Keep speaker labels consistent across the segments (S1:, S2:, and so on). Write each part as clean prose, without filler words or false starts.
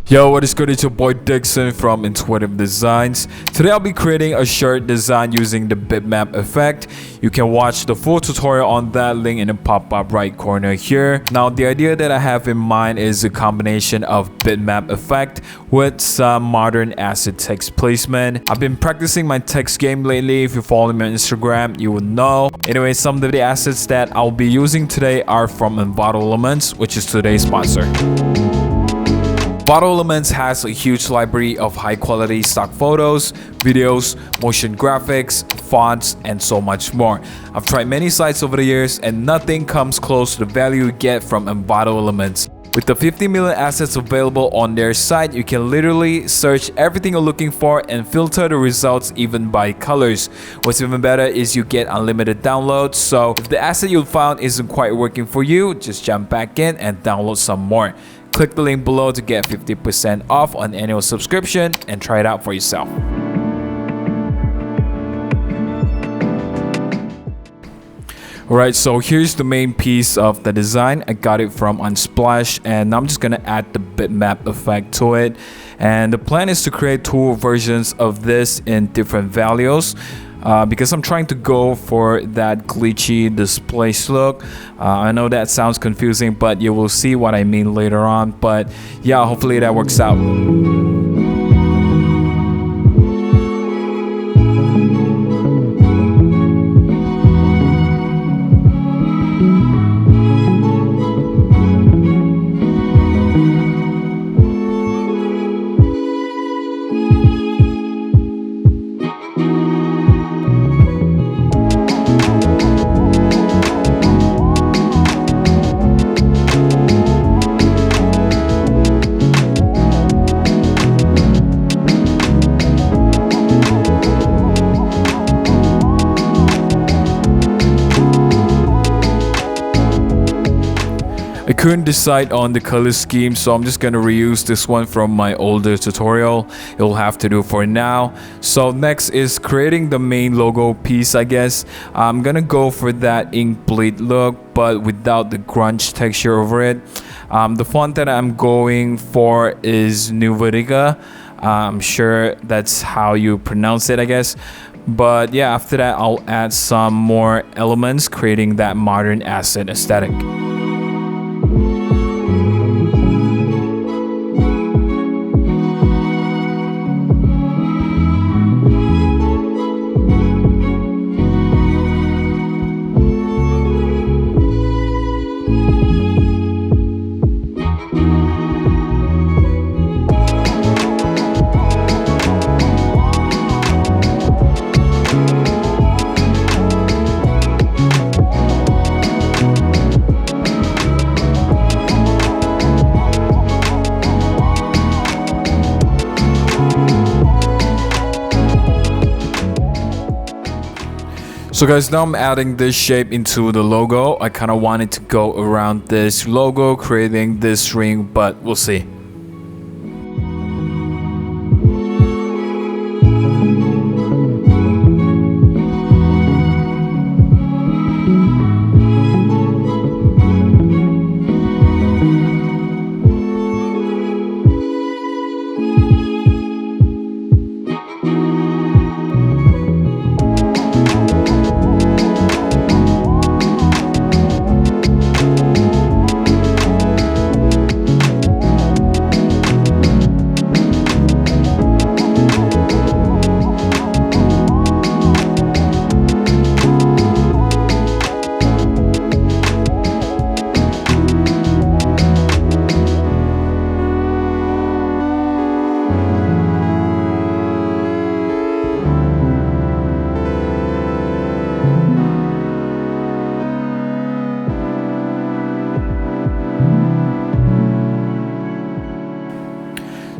S1: Yo, what is good? It's your boy Dixon from Intuitive Designs. Today I'll be creating a shirt design using the BITMAP effect. You can watch the full tutorial on that link in the pop-up right corner here. Now the idea that I have in mind is a combination of BITMAP effect with some modern acid text placement. I've been practicing my text game lately. If you follow me on Instagram, you will know. Anyway, some of the assets that I'll be using today are from Envato Elements, which is today's sponsor. Envato Elements has a huge library of high-quality stock photos, videos, motion graphics, fonts, and so much more. I've tried many sites over the years, and nothing comes close to the value you get from Envato Elements. With the 50 million assets available on their site, you can literally search everything you're looking for and filter the results even by colors. What's even better is you get unlimited downloads, so if the asset you found isn't quite working for you, just jump back in and download some more. Click the link below to get 50% off on annual subscription and try it out for yourself. Alright, so here's the main piece of the design. I got it from Unsplash and I'm just gonna add the bitmap effect to it. And the plan is to create two versions of this in different values. Because I'm trying to go for that glitchy displaced look. I know that sounds confusing, but you will see what I mean later on. But yeah, hopefully that works out. I couldn't decide on the color scheme, so I'm just gonna reuse this one from my older tutorial. It'll have to do for now. So next is creating the main logo piece, I guess. I'm gonna go for that ink bleed look, but without the grunge texture over it. The font that I'm going for is Nuveriga. I'm sure that's how you pronounce it, I guess. But yeah, after that, I'll add some more elements, creating that modern acid aesthetic. So guys, now I'm adding this shape into the logo. I kind of wanted to go around this logo, creating this ring, but we'll see.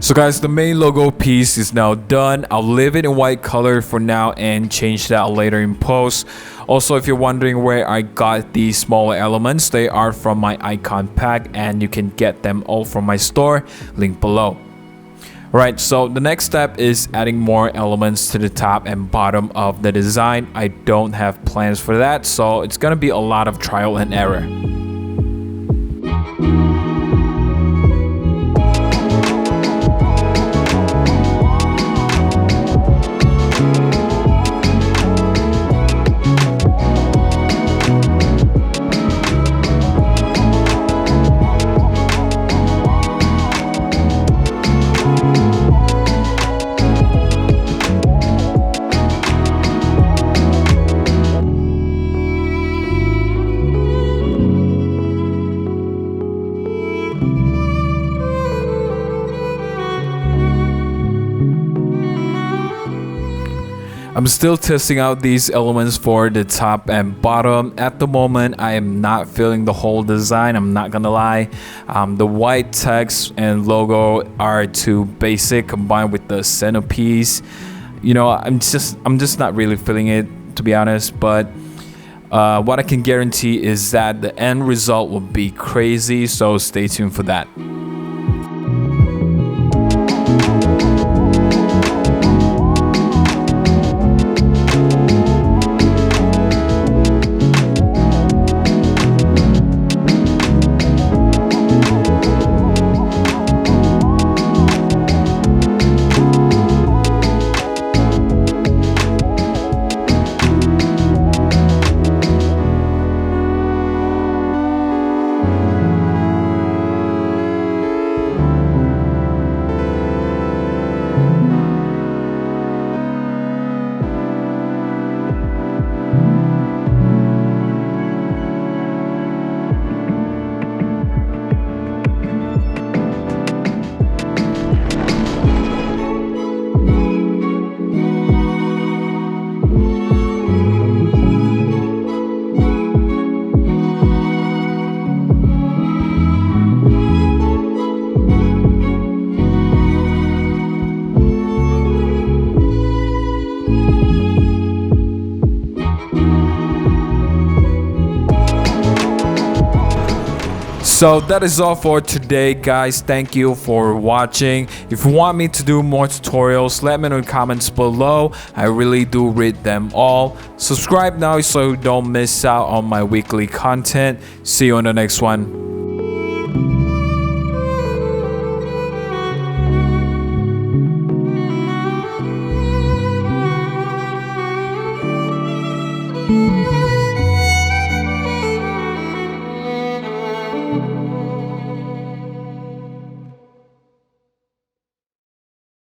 S1: So guys, the main logo piece is now done. I'll leave it in white color for now and change that later in post. Also, if you're wondering where I got these smaller elements, they are from my icon pack and you can get them all from my store, link below. Right, so the next step is adding more elements to the top and bottom of the design. I don't have plans for that, so it's gonna be a lot of trial and error. I'm still testing out these elements for the top and bottom. At the moment, I am not feeling the whole design, I'm not gonna lie. The white text and logo are too basic combined with the centerpiece. You know, I'm just not really feeling it, to be honest. But what I can guarantee is that the end result will be crazy, so stay tuned for that. So that is all for today, guys. Thank you for watching. If you want me to do more tutorials, let me know in the comments below. I really do read them all. Subscribe now so you don't miss out on my weekly content. See you on the next one.